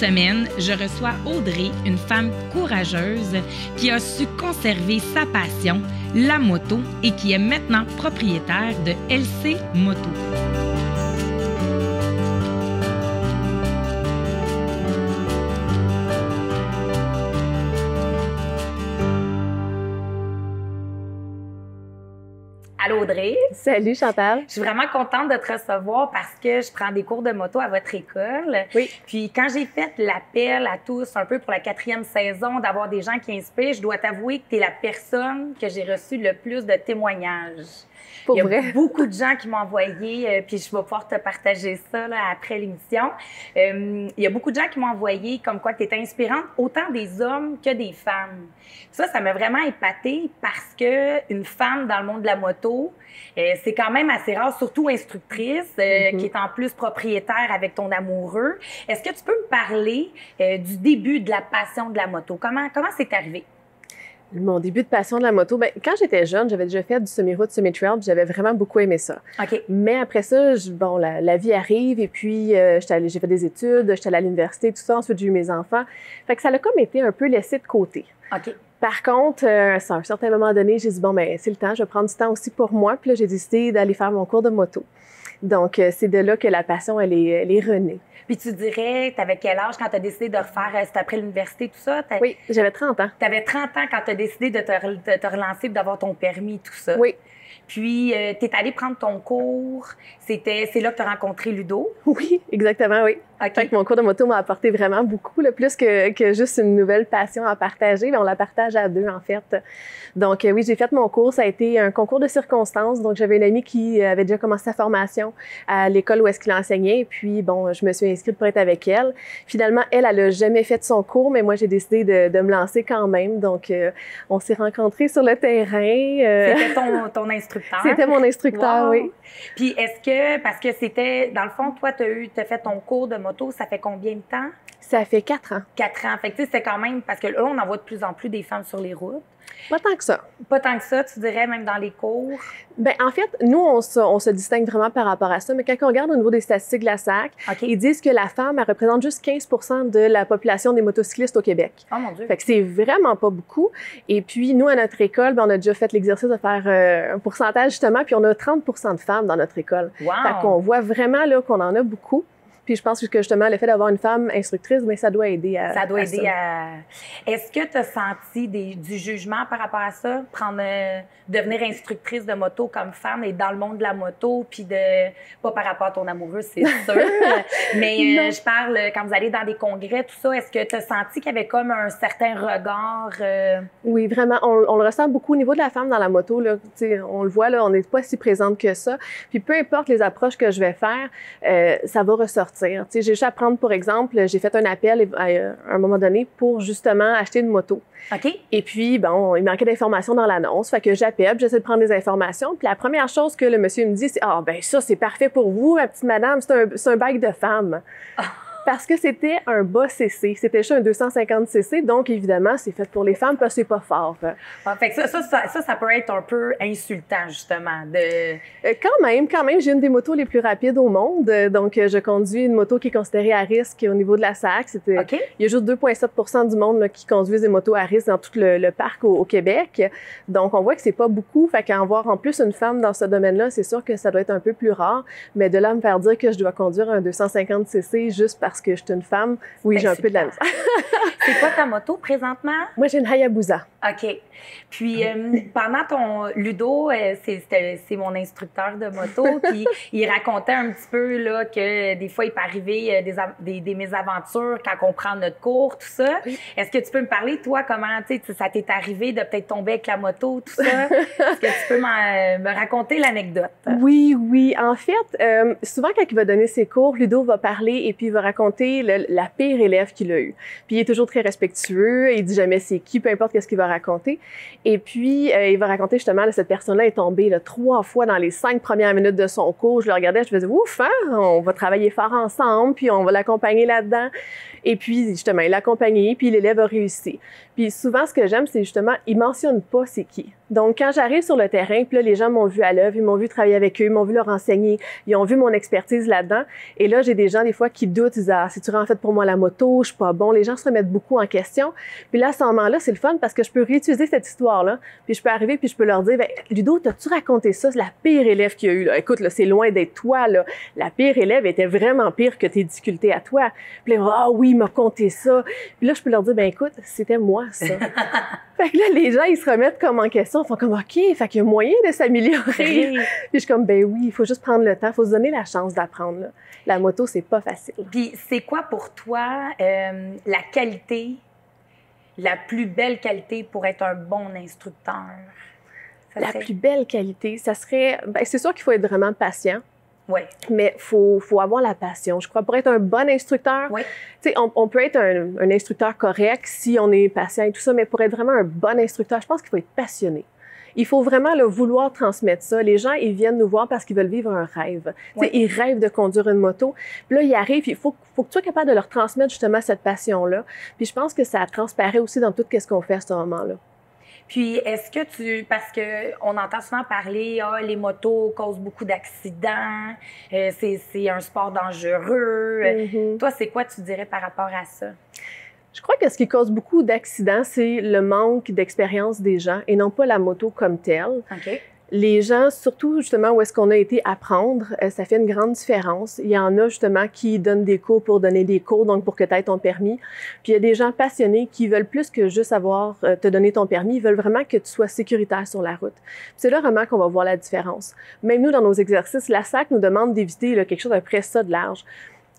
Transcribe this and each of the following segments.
semaine, je reçois Audrey, une femme courageuse qui a su conserver sa passion, la moto, et qui est maintenant propriétaire de LC Moto. Allô Audrey. Salut Chantal. Je suis vraiment contente de te recevoir parce que je prends des cours de moto à votre école. Oui. Puis quand j'ai fait l'appel à tous un peu pour la 4e saison d'avoir des gens qui inspirent, je dois t'avouer que tu es la personne que j'ai reçu le plus de témoignages. Pour Il y a vrai? beaucoup de gens qui m'ont envoyé, puis je vais pouvoir te partager ça là, après l'émission. Il y a beaucoup de gens qui m'ont envoyé comme quoi tu étais inspirante, autant des hommes que des femmes. Ça m'a vraiment épatée parce que une femme dans le monde de la moto, c'est quand même assez rare, surtout instructrice, qui est en plus propriétaire avec ton amoureux. Est-ce que tu peux me parler du début de la passion de la moto? Comment c'est arrivé? Mon début de passion de la moto, bien, quand j'étais jeune, j'avais déjà fait du semi-route, semi-trail, puis j'avais vraiment beaucoup aimé ça. OK. Mais après ça, la vie arrive et puis j'ai fait des études, j'étais allée à l'université, tout ça, ensuite j'ai eu mes enfants. Fait que ça a comme été un peu laissé de côté. OK. Par contre, à un certain moment donné, j'ai dit, bon, ben c'est le temps, je vais prendre du temps aussi pour moi. Puis là, j'ai décidé d'aller faire mon cours de moto. Donc, c'est de là que la passion, elle est renée. Puis tu dirais, tu avais quel âge quand tu as décidé de refaire, c'était après l'université, tout ça? Oui, j'avais 30 ans. Tu avais 30 ans quand tu as décidé de te relancer et d'avoir ton permis, tout ça. Oui. Puis, tu es allé prendre ton cours. C'est là que tu as rencontré Ludo. Oui, exactement, oui. OK. Fait que mon cours de moto m'a apporté vraiment beaucoup, là, plus que juste une nouvelle passion à partager. Mais on la partage à deux, en fait. Donc, oui, j'ai fait mon cours. Ça a été un concours de circonstances. Donc, j'avais une amie qui avait déjà commencé sa formation à l'école où est-ce qu'il enseignait. Et puis, bon, je me suis inscrite pour être avec elle. Finalement, elle a jamais fait son cours, mais moi, j'ai décidé de me lancer quand même. Donc, on s'est rencontrés sur le terrain. C'était ton instructeur. C'était mon instructeur, wow. Oui. Puis, parce que c'était, dans le fond, toi, tu as fait ton cours de moto, ça fait combien de temps? Ça fait 4 ans. 4 ans. Fait que, tu sais, c'est quand même, parce que là, on en voit de plus en plus des femmes sur les routes. Pas tant que ça. Pas tant que ça, tu dirais, même dans les cours? Bien, en fait, nous, on se distingue vraiment par rapport à ça, mais quand on regarde au niveau des statistiques de la SAC, OK. Ils disent que la femme, elle représente juste 15 de la population des motocyclistes au Québec. Oh mon Dieu! Fait que c'est vraiment pas beaucoup. Et puis, nous, à notre école, bien, on a déjà fait l'exercice de faire un pourcentage, justement, puis on a 30 de femmes dans notre école. Wow! Fait qu'on voit vraiment là qu'on en a beaucoup. Puis je pense que justement, le fait d'avoir une femme instructrice, bien, ça doit aider à Ça doit aider ça. à... Est-ce que tu as senti du jugement par rapport à ça? Devenir instructrice de moto comme femme et dans le monde de la moto, puis pas par rapport à ton amoureux, c'est sûr. Mais je parle, quand vous allez dans des congrès, tout ça, est-ce que tu as senti qu'il y avait comme un certain regard? Oui, vraiment. On le ressent beaucoup au niveau de la femme dans la moto. Là, on le voit, là, on n'est pas si présente que ça. Puis peu importe les approches que je vais faire, ça va ressortir. J'ai juste à prendre, pour exemple, j'ai fait un appel à un moment donné pour justement acheter une moto. OK. Et puis, bon, il manquait d'informations dans l'annonce. Fait que j'appelle, j'essaie de prendre des informations. Puis la première chose que le monsieur me dit, c'est « Ah, ben ça, c'est parfait pour vous, ma petite madame, c'est un bike de femme. Oh. » Parce que c'était un bas CC. C'était juste un 250 CC. Donc, évidemment, c'est fait pour les femmes parce que c'est pas fort. Ah, fait que ça peut être un peu insultant, justement. Quand même, j'ai une des motos les plus rapides au monde. Donc, je conduis une moto qui est considérée à risque au niveau de la SAC. OK. Il y a juste 2,7 du monde là, qui conduisent des motos à risque dans tout le parc au Québec. Donc, on voit que c'est pas beaucoup. Fait qu'en voir en plus une femme dans ce domaine-là, c'est sûr que ça doit être un peu plus rare. Mais de là à me faire dire que je dois conduire un 250 CC juste parce que je suis une femme, oui, j'ai un peu de la misère. C'est quoi ta moto présentement? Moi, j'ai une Hayabusa. OK. Puis, pendant ton Ludo, c'est mon instructeur de moto, puis il racontait un petit peu là, que des fois, il peut arriver des mésaventures quand on prend notre cours, tout ça. Oui. Est-ce que tu peux me parler, toi, comment ça t'est arrivé de peut-être tomber avec la moto, tout ça? Est-ce que tu peux me raconter l'anecdote? Oui. En fait, souvent, quand il va donner ses cours, Ludo va parler et puis il va raconter la pire élève qu'il a eue. Puis il est toujours très respectueux, il dit jamais c'est qui, peu importe qu'est-ce qu'il va raconter. Et puis, il va raconter justement, là, cette personne-là est tombée là, 3 fois dans les 5 premières minutes de son cours. Je le regardais, je faisais ouf, hein, on va travailler fort ensemble, puis on va l'accompagner là-dedans. Et puis, justement, il l'a accompagné, puis l'élève a réussi. Puis souvent, ce que j'aime, c'est justement, il mentionne pas c'est qui. Donc, quand j'arrive sur le terrain, puis là, les gens m'ont vu à l'œuvre, ils m'ont vu travailler avec eux, ils m'ont vu leur enseigner, ils ont vu mon expertise là-dedans. Et là, j'ai des gens, des fois, qui doutent, ils disent « Ah, c'est-tu en fait pour moi la moto? Je suis pas bon. » Les gens se remettent beaucoup en question. Puis là, à ce moment-là, c'est le fun parce que je peux réutiliser cette histoire-là. Puis je peux arriver, puis je peux leur dire ben, « Ludo, t'as-tu raconté ça? C'est la pire élève qu'il y a eu. Là. Écoute, là, c'est loin d'être toi. Là. La pire élève était vraiment pire que tes difficultés à toi. » Puis là, « Ah oui, il m'a conté ça. » Puis là, je peux leur dire « Ben écoute, c'était moi, ça. » Fait que là, les gens, ils se remettent comme en question, ils font comme « OK, fait qu'il y a moyen de s'améliorer. » Puis je suis comme « Ben oui, il faut juste prendre le temps, il faut se donner la chance d'apprendre. Là. La moto, c'est pas facile. » Puis c'est quoi pour toi la qualité, la plus belle qualité pour être un bon instructeur? La plus belle qualité, ça serait... Ben, c'est sûr qu'il faut être vraiment patient. Oui. Mais faut avoir la passion. Je crois pour être un bon instructeur, oui. Tu sais, on peut être un instructeur correct si on est patient et tout ça, mais pour être vraiment un bon instructeur, je pense qu'il faut être passionné. Il faut vraiment vouloir transmettre ça. Les gens, ils viennent nous voir parce qu'ils veulent vivre un rêve. Oui. Tu sais, ils rêvent de conduire une moto. Puis là, ils arrivent, il faut que tu sois capable de leur transmettre justement cette passion-là. Puis je pense que ça transparaît aussi dans tout ce qu'on fait à ce moment-là. Puis, est-ce que parce que on entend souvent parler, les motos causent beaucoup d'accidents, c'est un sport dangereux. Toi, c'est quoi tu dirais par rapport à ça? Je crois que ce qui cause beaucoup d'accidents, c'est le manque d'expérience des gens et non pas la moto comme telle. OK. Les gens, surtout justement où est-ce qu'on a été apprendre, ça fait une grande différence. Il y en a justement qui donnent des cours pour donner des cours, donc pour que tu aies ton permis. Puis il y a des gens passionnés qui veulent plus que juste avoir te donner ton permis, ils veulent vraiment que tu sois sécuritaire sur la route. C'est là vraiment qu'on va voir la différence. Même nous, dans nos exercices, la SAC nous demande d'éviter quelque chose à près ça de large.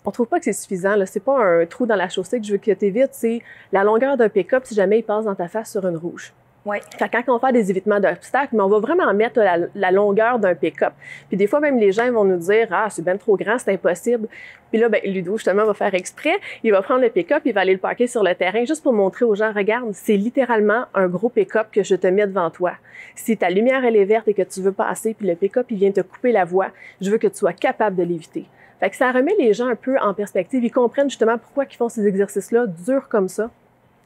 On trouve pas que c'est suffisant. C'est pas un trou dans la chaussée que je veux que tu évites, c'est la longueur d'un pick-up si jamais il passe dans ta face sur une rouge. Oui. Fait quand on fait des évitements d'obstacles, mais on va vraiment mettre la longueur d'un pick-up. Puis des fois, même les gens vont nous dire « Ah, c'est bien trop grand, c'est impossible. » Puis là, ben, Ludo, justement, va faire exprès. Il va prendre le pick-up, il va aller le parquer sur le terrain juste pour montrer aux gens « Regarde, c'est littéralement un gros pick-up que je te mets devant toi. Si ta lumière, elle est verte et que tu veux passer, puis le pick-up, il vient te couper la voie, je veux que tu sois capable de l'éviter. » Fait que ça remet les gens un peu en perspective. Ils comprennent justement pourquoi ils font ces exercices-là durs comme ça.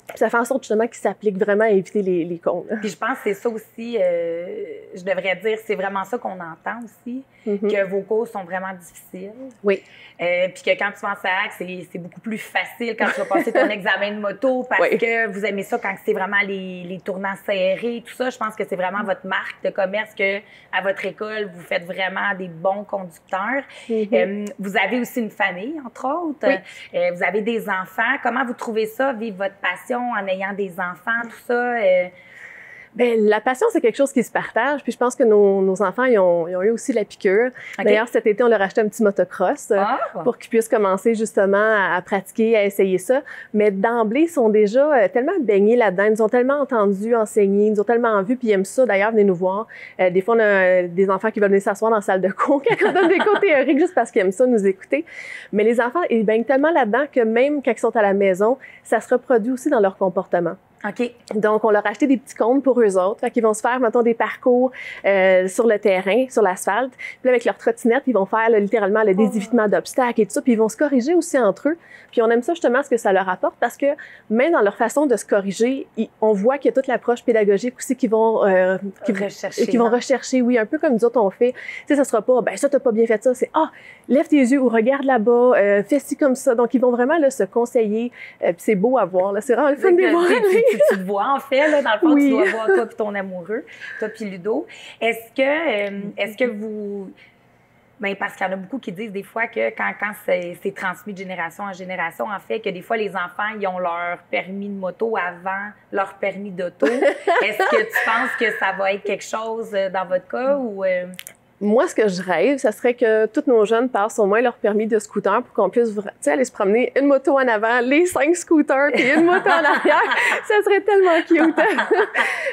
Puis ça fait en sorte justement qu'ils s'appliquent vraiment à éviter les cons. Puis je pense que c'est ça aussi, je devrais dire, c'est vraiment ça qu'on entend aussi, que vos cours sont vraiment difficiles. Oui. Puis que quand tu penses à ACT, c'est beaucoup plus facile quand tu vas passer ton examen de moto parce que vous aimez ça quand c'est vraiment les tournants serrés, tout ça. Je pense que c'est vraiment votre marque de commerce que à votre école, vous faites vraiment des bons conducteurs. Vous avez aussi une famille, entre autres. Oui. Vous avez des enfants. Comment vous trouvez ça, vivre votre passion en ayant des enfants, tout ça? Bien, la passion, c'est quelque chose qui se partage. Puis je pense que nos enfants, ils ont eu aussi la piqûre. Okay. D'ailleurs, cet été, on leur a acheté un petit motocross pour qu'ils puissent commencer justement à pratiquer, à essayer ça. Mais d'emblée, ils sont déjà tellement baignés là-dedans. Ils nous ont tellement entendu enseigner, ils nous ont tellement vus, puis ils aiment ça. D'ailleurs, venez nous voir. Des fois, on a des enfants qui veulent venir s'asseoir dans la salle de cours quand on donne des cours théoriques juste parce qu'ils aiment ça, nous écouter. Mais les enfants, ils baignent tellement là-dedans que même quand ils sont à la maison, ça se reproduit aussi dans leur comportement. OK. Donc, on leur a acheté des petits cônes pour eux autres. Fait qu'ils vont se faire, mettons, des parcours sur le terrain, sur l'asphalte. Puis là, avec leur trottinette, ils vont faire littéralement des évitements d'obstacles et tout ça. Puis ils vont se corriger aussi entre eux. Puis on aime ça justement ce que ça leur apporte parce que même dans leur façon de se corriger, on voit qu'il y a toute l'approche pédagogique aussi qu'ils vont rechercher. Oui, un peu comme nous autres on fait. Tu sais, ça sera pas, ben ça t'as pas bien fait ça. C'est lève tes yeux ou regarde là-bas, fais ci comme ça. Donc ils vont vraiment se conseiller. Puis c'est beau à voir. C'est vraiment le fun de les voir. Tu te vois, en fait, là, dans le fond, tu dois voir toi puis ton amoureux, toi puis Ludo. Est-ce que vous... Bien, parce qu'il y en a beaucoup qui disent des fois que quand c'est transmis de génération en génération, en fait, que des fois, les enfants, ils ont leur permis de moto avant leur permis d'auto. Est-ce que tu penses que ça va être quelque chose dans votre cas ou... Moi, ce que je rêve, ça serait que tous nos jeunes passent au moins leur permis de scooter pour qu'on puisse aller se promener une moto en avant, les 5 scooters, puis une moto en arrière. Ça serait tellement cute.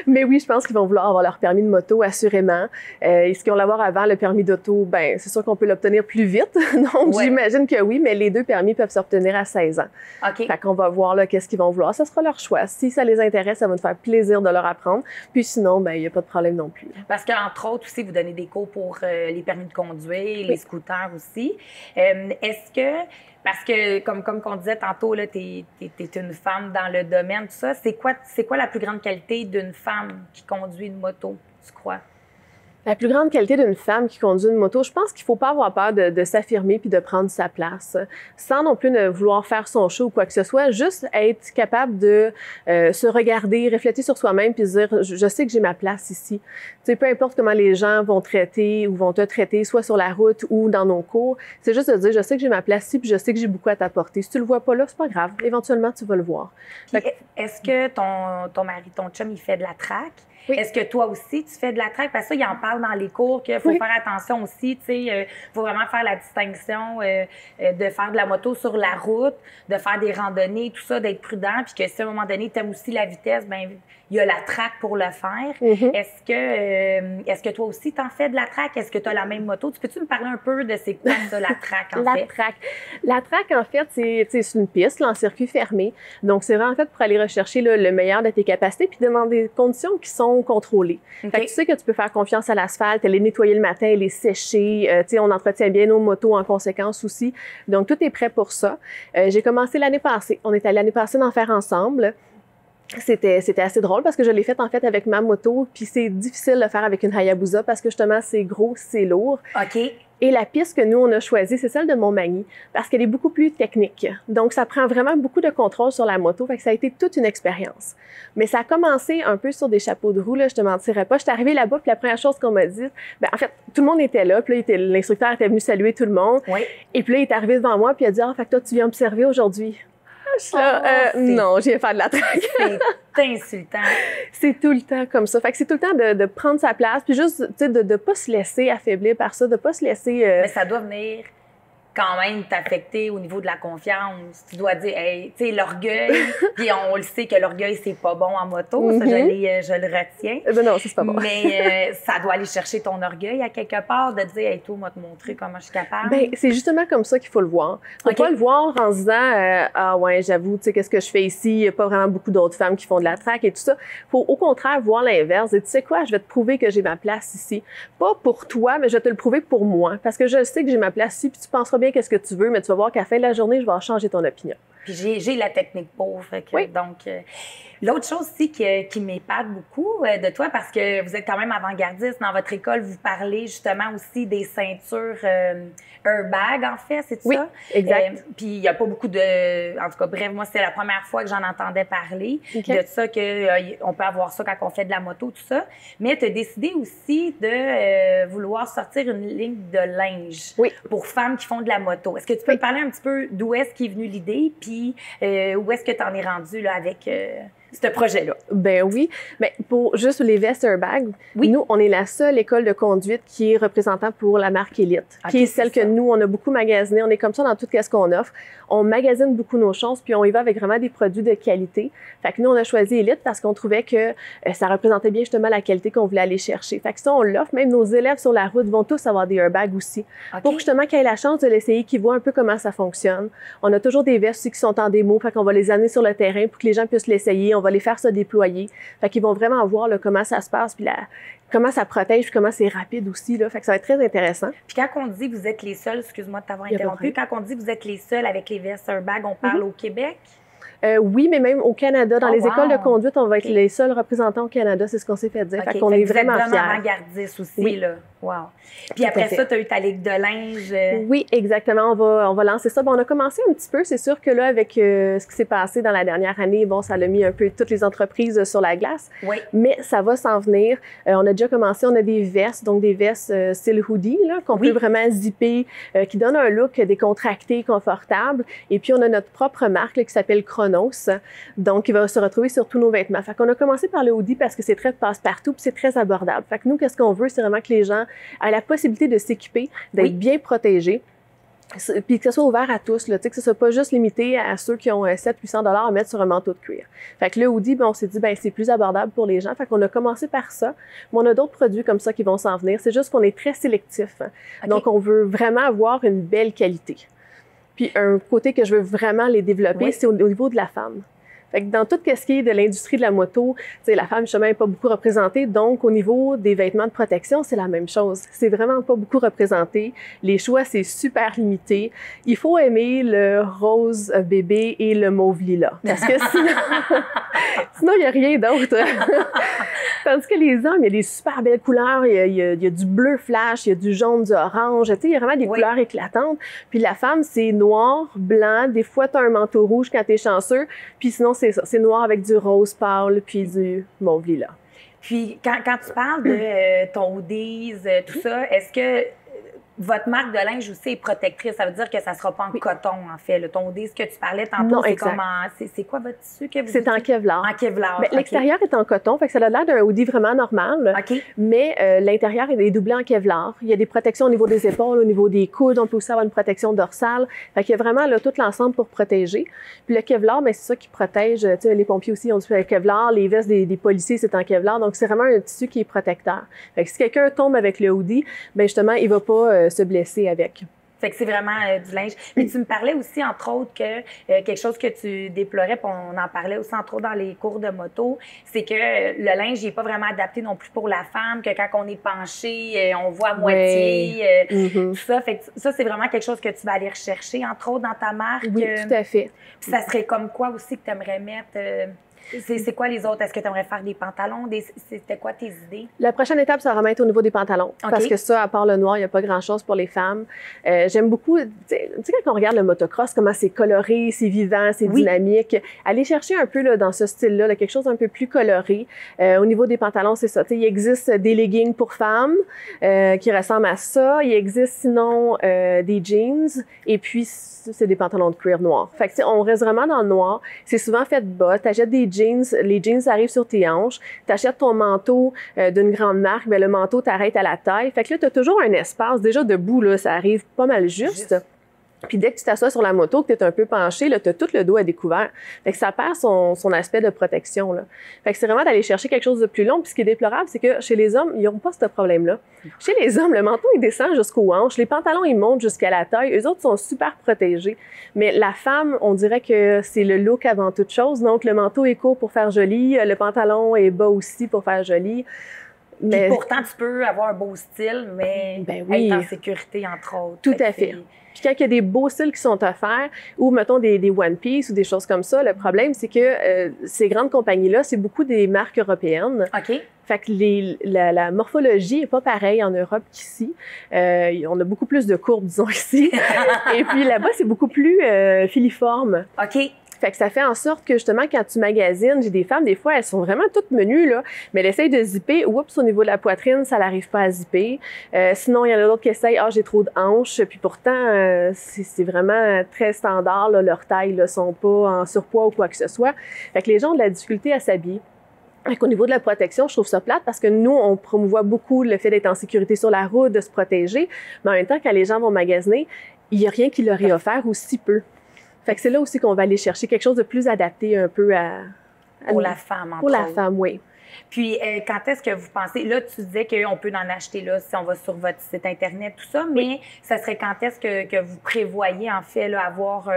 Mais oui, je pense qu'ils vont vouloir avoir leur permis de moto, assurément. Est-ce qu'ils vont l'avoir avant le permis d'auto? Ben, c'est sûr qu'on peut l'obtenir plus vite. Donc, j'imagine que oui, mais les 2 permis peuvent s'obtenir à 16 ans. OK. Fait qu'on va voir là qu'est-ce qu'ils vont vouloir. Ça sera leur choix. Si ça les intéresse, ça va nous faire plaisir de leur apprendre. Puis sinon, ben, il n'y a pas de problème non plus. Parce qu'entre autres aussi, vous donnez des cours pour pour les permis de conduire, les scooters aussi. Est-ce que, parce que comme on disait tantôt, tu es une femme dans le domaine, tout ça, c'est quoi la plus grande qualité d'une femme qui conduit une moto, tu crois? La plus grande qualité d'une femme qui conduit une moto, je pense qu'il faut pas avoir peur de s'affirmer puis de prendre sa place, sans non plus ne vouloir faire son show ou quoi que ce soit, juste être capable de se regarder, réfléchir sur soi-même puis se dire je sais que j'ai ma place ici. Tu sais, peu importe comment les gens vont traiter ou vont te traiter, soit sur la route ou dans nos cours, c'est juste de dire je sais que j'ai ma place ici puis je sais que j'ai beaucoup à t'apporter. Si tu le vois pas là, c'est pas grave. Éventuellement, tu vas le voir. Est-ce que ton mari, ton chum, il fait de la track? Oui. Est-ce que toi aussi, tu fais de la track? Parce que ça, il en parle dans les cours qu'il faut faire attention aussi, tu sais, faut vraiment faire la distinction de faire de la moto sur la route, de faire des randonnées, tout ça, d'être prudent, puis que si à un moment donné, tu aimes aussi la vitesse, ben il y a la track pour le faire. Est-ce que toi aussi, t'en fais de la track? Est-ce que tu as la même moto? Peux-tu me parler un peu de c'est quoi ça, la track, en fait? La track, en fait, c'est une piste là, en circuit fermé. Donc, c'est vraiment en fait pour aller rechercher là, le meilleur de tes capacités puis dans des conditions qui sont contrôlées. Fait que tu sais que tu peux faire confiance à l'asphalte, les nettoyer le matin, les sécher. Tu sais, on entretient bien nos motos en conséquence aussi. Donc, tout est prêt pour ça. J'ai commencé l'année passée. On est allé l'année passée d'en faire ensemble. C'était assez drôle parce que je l'ai fait en fait avec ma moto, puis c'est difficile de le faire avec une Hayabusa parce que justement c'est gros, c'est lourd. OK. Et la piste que nous on a choisie, c'est celle de Montmagny parce qu'elle est beaucoup plus technique. Donc ça prend vraiment beaucoup de contrôle sur la moto, fait que ça a été toute une expérience. Mais ça a commencé un peu sur des chapeaux de roue là, je te mentirais pas. Je suis arrivée là-bas puis la première chose qu'on m'a dit, ben en fait tout le monde était là, puis là l'instructeur était venu saluer tout le monde. Oui. Et puis là il est arrivé devant moi puis il a dit fait que toi tu viens observer aujourd'hui. Non, je viens faire de la track. C'est insultant. C'est tout le temps comme ça. Fait que c'est tout le temps de prendre sa place, puis juste, tu sais, de pas se laisser affaiblir par ça, de pas se laisser... Mais ça doit venir quand même t'affecter au niveau de la confiance. Tu dois dire, hey, tu sais, l'orgueil, puis on le sait que l'orgueil, c'est pas bon en moto, ça, je le retiens. Ben non, c'est pas bon. Mais ça doit aller chercher ton orgueil à quelque part, de dire, hey, toi, moi, te montrer comment je suis capable. Ben c'est justement comme ça qu'il faut le voir. Faut pas le voir en se disant, ah ouais, j'avoue, tu sais, qu'est-ce que je fais ici? Il y a pas vraiment beaucoup d'autres femmes qui font de la track et tout ça. Faut au contraire voir l'inverse. Et tu sais quoi, je vais te prouver que j'ai ma place ici. Pas pour toi, mais je vais te le prouver pour moi. Parce que je sais que j'ai ma place ici, puis tu penseras bien qu'est-ce que tu veux, mais tu vas voir qu'à la fin de la journée, je vais changer ton opinion. Puis j'ai la technique pour. Fait que, donc, l'autre chose aussi qui m'épate beaucoup de toi, parce que vous êtes quand même avant-gardiste dans votre école, vous parlez justement aussi des ceintures airbag, en fait, c'est ça? Oui, exact. Puis il n'y a pas beaucoup de... En tout cas, bref, moi, c'est la première fois que j'en entendais parler de ça, qu'on peut avoir ça quand on fait de la moto, tout ça. Mais tu as décidé aussi de vouloir sortir une ligne de linge pour femmes qui font de la moto. Est-ce que tu peux me parler un petit peu d'où est-ce qu'est venue l'idée, puis où est-ce que tu en es rendu là, avec ce projet-là? Ben oui. Mais pour juste les vestes airbag, nous, on est la seule école de conduite qui est représentante pour la marque Elite, qui est celle que nous, on a beaucoup magasiné. On est comme ça dans tout ce qu'on offre. On magasine beaucoup nos choses, puis on y va avec vraiment des produits de qualité. Fait que nous, on a choisi Elite parce qu'on trouvait que ça représentait bien justement la qualité qu'on voulait aller chercher. Fait que ça, on l'offre. Même nos élèves sur la route vont tous avoir des airbags aussi. Pour justement qu'ils aient la chance de l'essayer, qu'ils voient un peu comment ça fonctionne. On a toujours des vestes aussi qui sont en démo, fait qu'on va les amener sur le terrain pour que les gens puissent l'essayer. On va les faire se déployer. Fait qu'ils vont vraiment voir là, comment ça se passe, puis comment ça protège, puis comment c'est rapide aussi. Là. Fait que ça va être très intéressant. Puis quand on dit que vous êtes les seuls, excuse-moi de t'avoir interrompu, quand on dit que vous êtes les seuls avec les vestes airbag, on parle au Québec? Oui, mais même au Canada, dans les écoles de conduite, on va être les seuls représentants au Canada, c'est ce qu'on s'est fait dire. Fait qu'on est vraiment fiers. Vous êtes vraiment avant-gardiste aussi, là. Wow. Puis après ça, tu as eu ta ligue de linge. Oui, exactement. On va lancer ça. Bon, on a commencé un petit peu. C'est sûr que là, avec ce qui s'est passé dans la dernière année, bon, ça l'a mis un peu toutes les entreprises sur la glace. Oui. Mais ça va s'en venir. On a déjà commencé. On a des vestes, donc des vestes style hoodie, là, qu'on peut vraiment zipper, qui donnent un look décontracté, confortable. Et puis, on a notre propre marque là, qui s'appelle Chronos. Donc, il va se retrouver sur tous nos vêtements. Fait qu'on a commencé par le hoodie parce que c'est très passe-partout puis c'est très abordable. Fait que nous, qu'est-ce qu'on veut? C'est vraiment que les gens aient la possibilité de s'équiper, d'être bien protégés. Puis que ça soit ouvert à tous, là, que ce soit pas juste limité à ceux qui ont 700-800 $ à mettre sur un manteau de cuir. Fait que le hoodie, ben, on s'est dit, ben c'est plus abordable pour les gens. Fait qu'on a commencé par ça. Mais on a d'autres produits comme ça qui vont s'en venir. C'est juste qu'on est très sélectif. Donc, on veut vraiment avoir une belle qualité. Puis un côté que je veux vraiment les développer, c'est au niveau de la femme. Fait que dans tout ce qui est de l'industrie de la moto, tu sais, la femme, justement, n'est pas beaucoup représentée. Donc, au niveau des vêtements de protection, c'est la même chose. C'est vraiment pas beaucoup représenté. Les choix, c'est super limité. Il faut aimer le rose bébé et le mauve lilas. Parce que sinon, il n'y a rien d'autre. Tandis que les hommes, il y a des super belles couleurs. Il y a du bleu flash, il y a du jaune, du orange. Tu sais, il y a vraiment des couleurs éclatantes. Puis la femme, c'est noir, blanc. Des fois, tu as un manteau rouge quand tu es chanceux. Puis sinon, c'est ça. C'est noir avec du rose pâle puis du mauve lilas. Puis quand tu parles de ton hoodies, tout ça, est-ce que votre marque de linge aussi est protectrice? Ça veut dire que ça ne sera pas en coton, en fait. Le ton hoodies que tu parlais tantôt, c'est comme c'est quoi votre tissu que vous C'est en Kevlar. En Kevlar. Ben, l'extérieur est en coton, fait que ça a l'air d'un hoodie vraiment normal. Mais l'intérieur est doublé en Kevlar. Il y a des protections au niveau des épaules, au niveau des coudes. On peut aussi avoir une protection dorsale. Fait qu'il y a vraiment là, tout l'ensemble pour protéger. Puis le Kevlar, ben, c'est ça qui protège. Tu sais, les pompiers aussi ont du Kevlar. Les vestes des policiers, c'est en Kevlar. Donc, c'est vraiment un tissu qui est protecteur. Fait que si quelqu'un tombe avec le hoodie, ben justement, il va pas se blesser avec. Fait que c'est vraiment du linge. Mais tu me parlais aussi, entre autres, que quelque chose que tu déplorais, puis on en parlait aussi, entre autres, dans les cours de moto, c'est que le linge n'est pas vraiment adapté non plus pour la femme, que quand on est penché, on voit à moitié, tout ça. Fait que ça, c'est vraiment quelque chose que tu vas aller rechercher, entre autres, dans ta marque. Oui, tout à fait. Puis ça serait comme quoi aussi que tu aimerais mettre... C'est quoi les autres? Est-ce que tu aimerais faire des pantalons? C'était quoi tes idées? La prochaine étape, ça va être au niveau des pantalons. Parce que ça, à part le noir, il n'y a pas grand-chose pour les femmes. J'aime beaucoup, tu sais, quand on regarde le motocross, comment c'est coloré, c'est vivant, c'est dynamique. Aller chercher un peu là, dans ce style-là, là, quelque chose un peu plus coloré. Au niveau des pantalons, c'est ça. Tu sais, il existe des leggings pour femmes qui ressemblent à ça. Il existe sinon des jeans. Et puis, c'est des pantalons de cuir noir. Fait que, on reste vraiment dans le noir. C'est souvent fait de bas. T'achètes des jeans. Les jeans arrivent sur tes hanches. T'achètes ton manteau d'une grande marque. Ben, le manteau t'arrête à la taille. Fait que là, t'as toujours un espace. Déjà, debout, là, ça arrive pas mal juste. Puis dès que tu t'assois sur la moto, que tu es un peu penché, tu as tout le dos à découvert. Fait que ça perd son aspect de protection. Là. Fait que c'est vraiment d'aller chercher quelque chose de plus long. Puis ce qui est déplorable, c'est que chez les hommes, ils n'ont pas ce problème-là. Chez les hommes, le manteau, il descend jusqu'aux hanches. Les pantalons, ils montent jusqu'à la taille. Eux autres sont super protégés. Mais la femme, on dirait que c'est le look avant toute chose. Donc, le manteau est court pour faire joli. Le pantalon est bas aussi pour faire joli. Mais pourtant, tu peux avoir un beau style, mais être en sécurité, entre autres. Tout à fait. Puis quand il y a des beaux styles qui sont offerts, ou mettons des One Piece ou des choses comme ça, le problème, c'est que ces grandes compagnies-là, c'est beaucoup des marques européennes. Fait que la morphologie est pas pareille en Europe qu'ici. On a beaucoup plus de courbes, disons, ici. Et puis là-bas, c'est beaucoup plus filiforme. Fait que ça fait en sorte que, justement, quand tu magasines, j'ai des femmes, des fois, elles sont vraiment toutes menues, là, mais elles essayent de zipper, oups, au niveau de la poitrine, ça n'arrive pas à zipper. Sinon, il y en a d'autres qui essayent, j'ai trop de hanches, puis pourtant, c'est vraiment très standard, là, leur taille, là, sont pas en surpoids ou quoi que ce soit. Fait que les gens ont de la difficulté à s'habiller. Au niveau de la protection, je trouve ça plate parce que nous, on promouvoit beaucoup le fait d'être en sécurité sur la route, de se protéger, mais en même temps, quand les gens vont magasiner, il n'y a rien qui leur est offert ou si peu. Fait que c'est là aussi qu'on va aller chercher quelque chose de plus adapté un peu pour la femme, pour la femme, oui. Puis, quand est-ce que vous pensez... Là, tu disais qu'on peut en acheter là si on va sur votre site Internet, tout ça, mais ça serait quand est-ce que vous prévoyez, en fait, là, avoir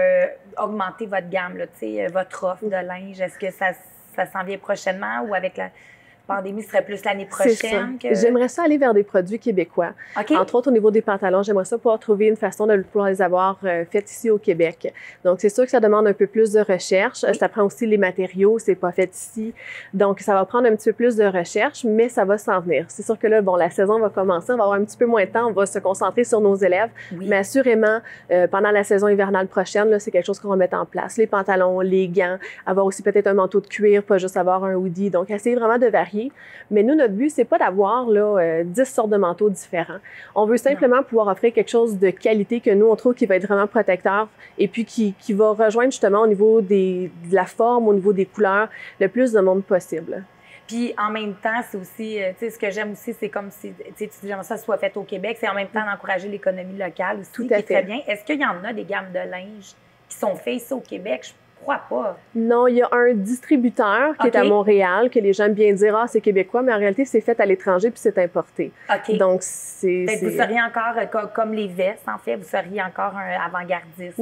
augmenté votre gamme, là, tu sais, votre offre de linge? Est-ce que ça s'en vient prochainement ou avec la pandémie, ce serait plus l'année prochaine? J'aimerais ça aller vers des produits québécois. Entre autres, au niveau des pantalons, j'aimerais ça pouvoir trouver une façon de pouvoir les avoir faites ici au Québec. Donc, c'est sûr que ça demande un peu plus de recherche. Ça prend aussi les matériaux, c'est pas fait ici. Donc, ça va prendre un petit peu plus de recherche, mais ça va s'en venir. C'est sûr que là, bon, la saison va commencer, on va avoir un petit peu moins de temps, on va se concentrer sur nos élèves. Mais assurément, pendant la saison hivernale prochaine, là, c'est quelque chose qu'on va mettre en place. Les pantalons, les gants, avoir aussi peut-être un manteau de cuir, pas juste avoir un hoodie. Donc, essayer vraiment de varier. Mais nous, notre but, c'est pas d'avoir là 10 sortes de manteaux différents. On veut simplement pouvoir offrir quelque chose de qualité que nous, on trouve qui va être vraiment protecteur et puis qui va rejoindre justement au niveau de la forme, au niveau des couleurs, le plus de monde possible. Puis en même temps, c'est aussi, tu sais, ce que j'aime aussi, c'est comme si, tu dis, j'aimerais ça soit fait au Québec, c'est en même temps d'encourager l'économie locale aussi, qui est très bien. Est-ce qu'il y en a des gammes de linge qui sont faites ici au Québec? crois pas. Non, il y a un distributeur qui est à Montréal, que les gens aiment bien dire « Ah, c'est québécois », mais en réalité, c'est fait à l'étranger puis c'est importé. OK. Donc, c'est... Vous seriez encore, comme les vestes, en fait, vous seriez encore un avant-gardiste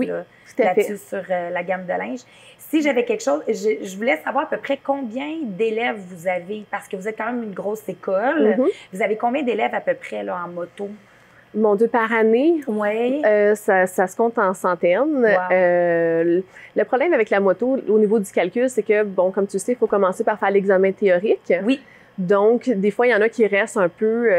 là-dessus sur la gamme de linge. Si j'avais quelque chose, je voulais savoir à peu près combien d'élèves vous avez, parce que vous êtes quand même une grosse école. Vous avez combien d'élèves à peu près là, en moto? Mon Dieu, par année, ça se compte en centaines. Wow. Le problème avec la moto, au niveau du calcul, c'est que, bon, comme tu sais, il faut commencer par faire l'examen théorique. Oui. Donc, des fois, il y en a qui restent un peu,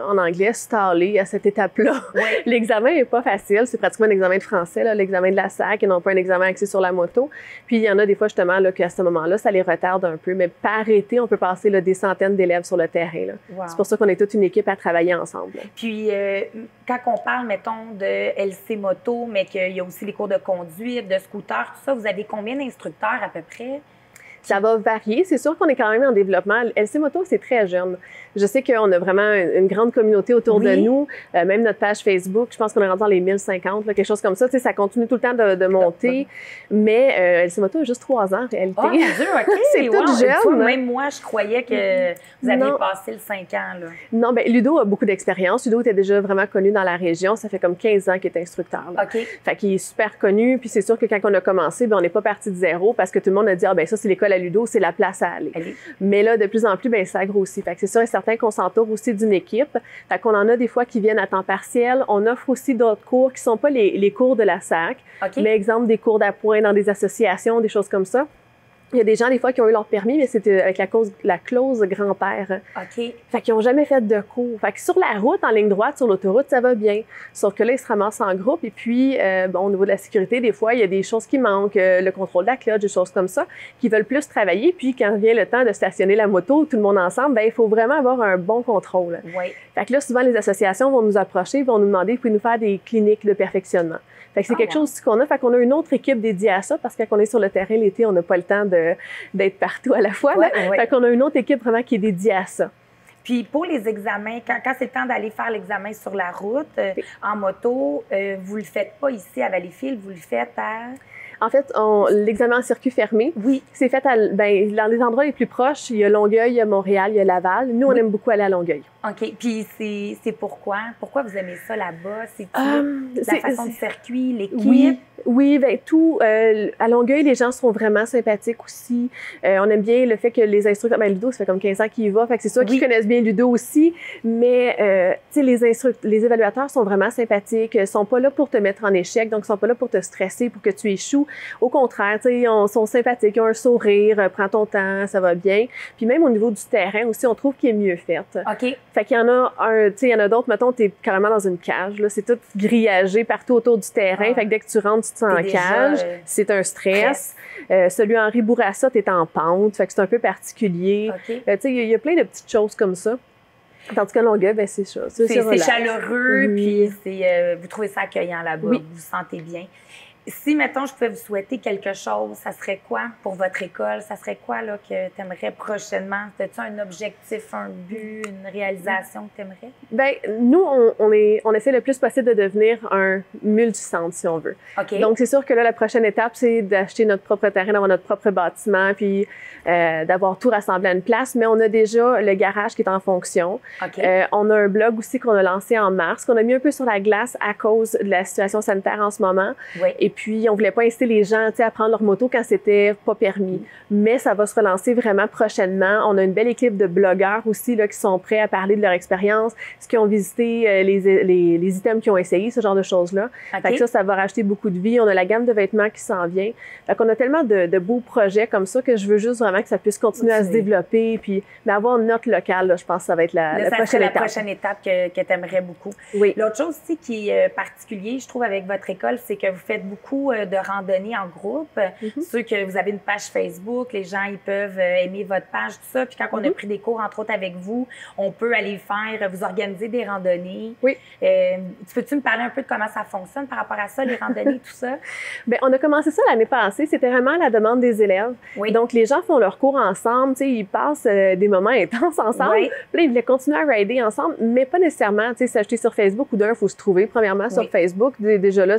en anglais, stallés à cette étape-là. Oui. L'examen n'est pas facile. C'est pratiquement un examen de français, l'examen de la SAC, et non pas un examen axé sur la moto. Puis, il y en a des fois, justement, là, qu'à ce moment-là, ça les retarde un peu. Mais par été, on peut passer là, des centaines d'élèves sur le terrain. Wow. C'est pour ça qu'on est toute une équipe à travailler ensemble. Puis, quand on parle, mettons, de LC Moto, mais qu'il y a aussi les cours de conduite, de scooter, tout ça, vous avez combien d'instructeurs à peu près? Ça va varier. C'est sûr qu'on est quand même en développement. LC Moto, c'est très jeune. Je sais qu'on a vraiment une grande communauté autour de nous. Même notre page Facebook, je pense qu'on est rendu dans les 1050, là, quelque chose comme ça. Tu sais, ça continue tout le temps de monter. Mais LC Moto a juste 3 ans en réalité. Oh mon Dieu, OK! C'est tout jeune. Fois, même moi, je croyais que vous aviez passé le 5 ans. Là. Non, bien, Ludo a beaucoup d'expérience. Ludo était déjà vraiment connu dans la région. Ça fait comme 15 ans qu'il est instructeur. Là. OK. Fait qu'il est super connu. Puis c'est sûr que quand on a commencé, bien, on n'est pas parti de zéro parce que tout le monde a dit « Ah, bien ça, c'est l'école à Ludo, c'est la place à aller. » Mais là, de plus en plus, bien, ça grossit. Fait que c'est sûr et certain qu'on s'entoure aussi d'une équipe. Fait qu'on en a des fois qui viennent à temps partiel. On offre aussi d'autres cours qui sont pas les cours de la SAC, mais exemple des cours d'appoint dans des associations, des choses comme ça. Il y a des gens, des fois, qui ont eu leur permis, mais c'était avec la clause grand-père. OK. Fait qu'ils n'ont jamais fait de cours. Fait que sur la route, en ligne droite, sur l'autoroute, ça va bien. Sauf que là, ils se ramassent en groupe. Et puis, bon, au niveau de la sécurité, des fois, il y a des choses qui manquent, le contrôle de la clutch, des choses comme ça, qui veulent plus travailler. Puis, quand vient le temps de stationner la moto, tout le monde ensemble, bien, il faut vraiment avoir un bon contrôle. Oui. Fait que là, souvent, les associations vont nous approcher, vont nous demander, pouvez-nous faire des cliniques de perfectionnement. Fait que c'est quelque chose qu'on a. Fait qu'on a une autre équipe dédiée à ça parce que quand on est sur le terrain l'été, on n'a pas le temps d'être partout à la fois. Fait qu'on a une autre équipe vraiment qui est dédiée à ça. Puis pour les examens, quand c'est le temps d'aller faire l'examen sur la route, en moto, vous le faites pas ici à Valleyfield, vous le faites à... En fait, l'examen en circuit fermé, c'est fait dans les endroits les plus proches. Il y a Longueuil, il y a Montréal, il y a Laval. Nous, on aime beaucoup aller à Longueuil. OK. Puis c'est pourquoi? Pourquoi vous aimez ça là-bas? C'est la façon de circuit, l'équipe? Oui, bien tout. À Longueuil, les gens sont vraiment sympathiques aussi. On aime bien le fait que les instructeurs... Bien, Ludo, ça fait comme 15 ans qu'il y va. Fait que c'est sûr qu'ils connaissent bien Ludo aussi. Mais, tu sais, les évaluateurs sont vraiment sympathiques. Ils sont pas là pour te mettre en échec. Donc, ils sont pas là pour te stresser, pour que tu échoues. Au contraire, tu sais, ils sont sympathiques. Ils ont un sourire. Prends ton temps, ça va bien. Puis même au niveau du terrain aussi, on trouve qu'il est mieux fait. OK. Fait qu'il y en a tu sais, il y en a d'autres, mettons, t'es carrément dans une cage, là. C'est tout grillagé partout autour du terrain. Fait que dès que tu rentres, tu te sens en cage. C'est un stress. Celui Henri Bourassa, t'es en pente. Fait que c'est un peu particulier. Tu sais, il y a plein de petites choses comme ça. Tandis que Longueuil, ben c'est ça. C'est chaleureux, puis vous trouvez ça accueillant là-bas. Vous vous sentez bien. Si, mettons, je pouvais vous souhaiter quelque chose, ça serait quoi pour votre école? Ça serait quoi là, que tu aimerais prochainement? As-tu un objectif, un but, une réalisation que tu aimerais? Bien, nous, on essaie le plus possible de devenir un multicentre, si on veut. Donc, c'est sûr que là, la prochaine étape, c'est d'acheter notre propre terrain, d'avoir notre propre bâtiment, puis d'avoir tout rassemblé à une place. Mais on a déjà le garage qui est en fonction. On a un blog aussi qu'on a lancé en mars, qu'on a mis un peu sur la glace à cause de la situation sanitaire en ce moment. Et puis, on voulait pas inciter les gens à prendre leur moto quand c'était pas permis. Mais ça va se relancer vraiment prochainement. On a une belle équipe de blogueurs aussi là, qui sont prêts à parler de leur expérience, ce qui ont visité les items qu'ils ont essayé, ce genre de choses-là. Fait que ça va rajouter beaucoup de vie. On a la gamme de vêtements qui s'en vient. Fait qu'on a tellement de beaux projets comme ça que je veux juste vraiment que ça puisse continuer à se développer. Puis, mais avoir notre local, là, je pense que ça va être la prochaine étape que tu aimerais beaucoup. L'autre chose aussi qui est particulier, je trouve, avec votre école, c'est que vous faites beaucoup de randonnées en groupe. Ceux que vous avez une page Facebook, les gens, ils peuvent aimer votre page, tout ça. Puis quand on a pris des cours, entre autres avec vous, on peut aller faire, vous organiser des randonnées. Peux-tu me parler un peu de comment ça fonctionne par rapport à ça, les randonnées, tout ça? Bien, on a commencé ça l'année passée. C'était vraiment à la demande des élèves. Donc, les gens font leurs cours ensemble. Tu sais, ils passent des moments intenses ensemble. Puis là, ils voulaient continuer à rider ensemble, mais pas nécessairement, tu sais, s'acheter sur Facebook ou d'un, il faut se trouver. Premièrement, sur Facebook, déjà là,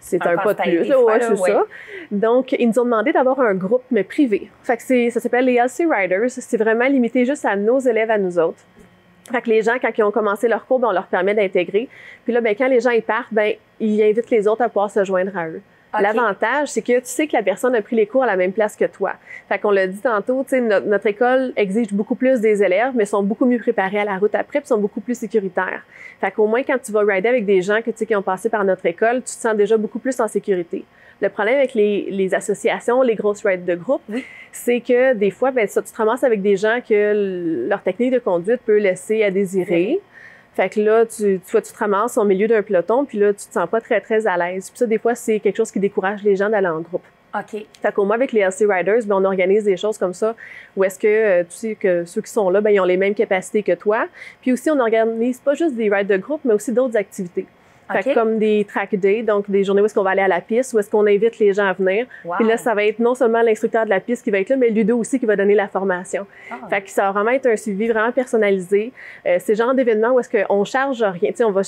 c'est un pas de plus. Ouais, c'est ça. Donc, ils nous ont demandé d'avoir un groupe, mais privé. Fait que ça s'appelle les LC Riders. C'est vraiment limité juste à nos élèves, à nous autres. Fait que les gens, quand ils ont commencé leur cours, ben, on leur permet d'intégrer. Puis là, ben, quand les gens y partent, ben, ils invitent les autres à pouvoir se joindre à eux. Okay. L'avantage, c'est que tu sais que la personne a pris les cours à la même place que toi. Fait qu'on l'a dit tantôt, tu sais, notre école exige beaucoup plus des élèves, mais sont beaucoup mieux préparés à la route après, puis sont beaucoup plus sécuritaires. Fait qu'au moins, quand tu vas rider avec des gens que tu sais qui ont passé par notre école, tu te sens déjà beaucoup plus en sécurité. Le problème avec les associations, les grosses rides de groupe, c'est que des fois, ben ça, tu te ramasses avec des gens que leur technique de conduite peut laisser à désirer. Fait que là, tu te ramasses au milieu d'un peloton, puis là, tu te sens pas très, très à l'aise. Puis ça, des fois, c'est quelque chose qui décourage les gens d'aller en groupe. OK. Fait qu'au moins, avec les LC Riders, ben, on organise des choses comme ça, où est-ce que, tu sais, que ceux qui sont là, ben, ils ont les mêmes capacités que toi. Puis aussi, on organise pas juste des rides de groupe, mais aussi d'autres activités. Fait que comme des track days, donc des journées où est-ce qu'on va aller à la piste, où est-ce qu'on invite les gens à venir. Wow. Puis là, ça va être non seulement l'instructeur de la piste qui va être là, mais Ludo aussi qui va donner la formation. Oh. Fait que ça va vraiment être un suivi vraiment personnalisé. C'est le genre d'événement où est-ce qu'on charge rien. Tu sais, on va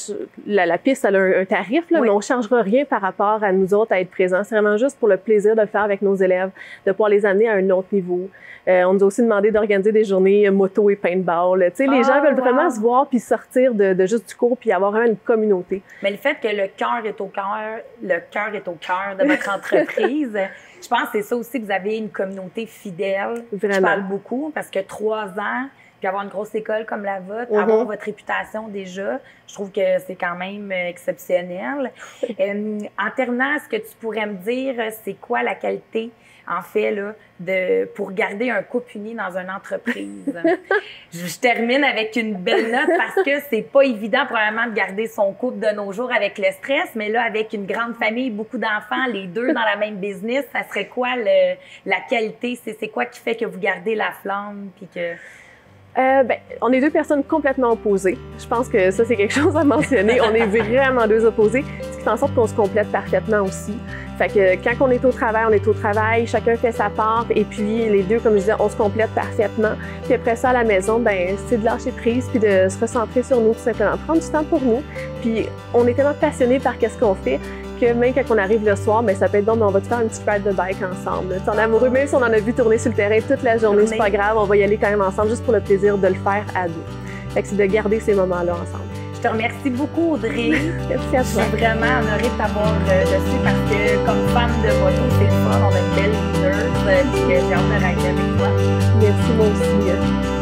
la piste, elle a un tarif, là, mais on chargera rien par rapport à nous autres à être présents. C'est vraiment juste pour le plaisir de le faire avec nos élèves, de pouvoir les amener à un autre niveau. On nous a aussi demandé d'organiser des journées moto et paintball. Tu sais, les gens veulent vraiment se voir puis sortir de juste du cours puis avoir vraiment une communauté. Mais le fait que le cœur est au cœur de votre entreprise, je pense que c'est ça aussi que vous avez une communauté fidèle. Vraiment. Je parle beaucoup parce que 3 ans, puis avoir une grosse école comme la vôtre, avoir votre réputation déjà, je trouve que c'est quand même exceptionnel. En terminant, est-ce que tu pourrais me dire c'est quoi la qualité en fait, là, pour garder un couple uni dans une entreprise? Je termine avec une belle note parce que c'est pas évident, probablement, de garder son couple de nos jours avec le stress, mais là, avec une grande famille, beaucoup d'enfants, les deux dans la même business, ça serait quoi la qualité? C'est quoi qui fait que vous gardez la flamme puis que... Ben, on est 2 personnes complètement opposées. Je pense que ça, c'est quelque chose à mentionner. On est vraiment 2 opposés, ce qui fait en sorte qu'on se complète parfaitement aussi. Fait que quand on est au travail, chacun fait sa part, et puis les 2, comme je disais, on se complète parfaitement. Puis après ça, à la maison, ben c'est de lâcher prise, puis de se recentrer sur nous, tout simplement. Prendre du temps pour nous. Puis on est tellement passionnés par qu'est-ce qu'on fait, que même quand on arrive le soir, ben ça peut être bon, mais on va te faire une petite ride de bike ensemble. On est amoureux, même si on en a vu tourner sur le terrain toute la journée, c'est pas grave, on va y aller quand même ensemble, juste pour le plaisir de le faire à 2. Fait que c'est de garder ces moments-là ensemble. Je te remercie beaucoup, Audrey. Merci à toi. Je suis vraiment honorée de t'avoir dessus parce que, comme fan de moto, c'est le fun. On a une belle leader. Puis j'ai hâte de rider avec toi. Merci, moi aussi.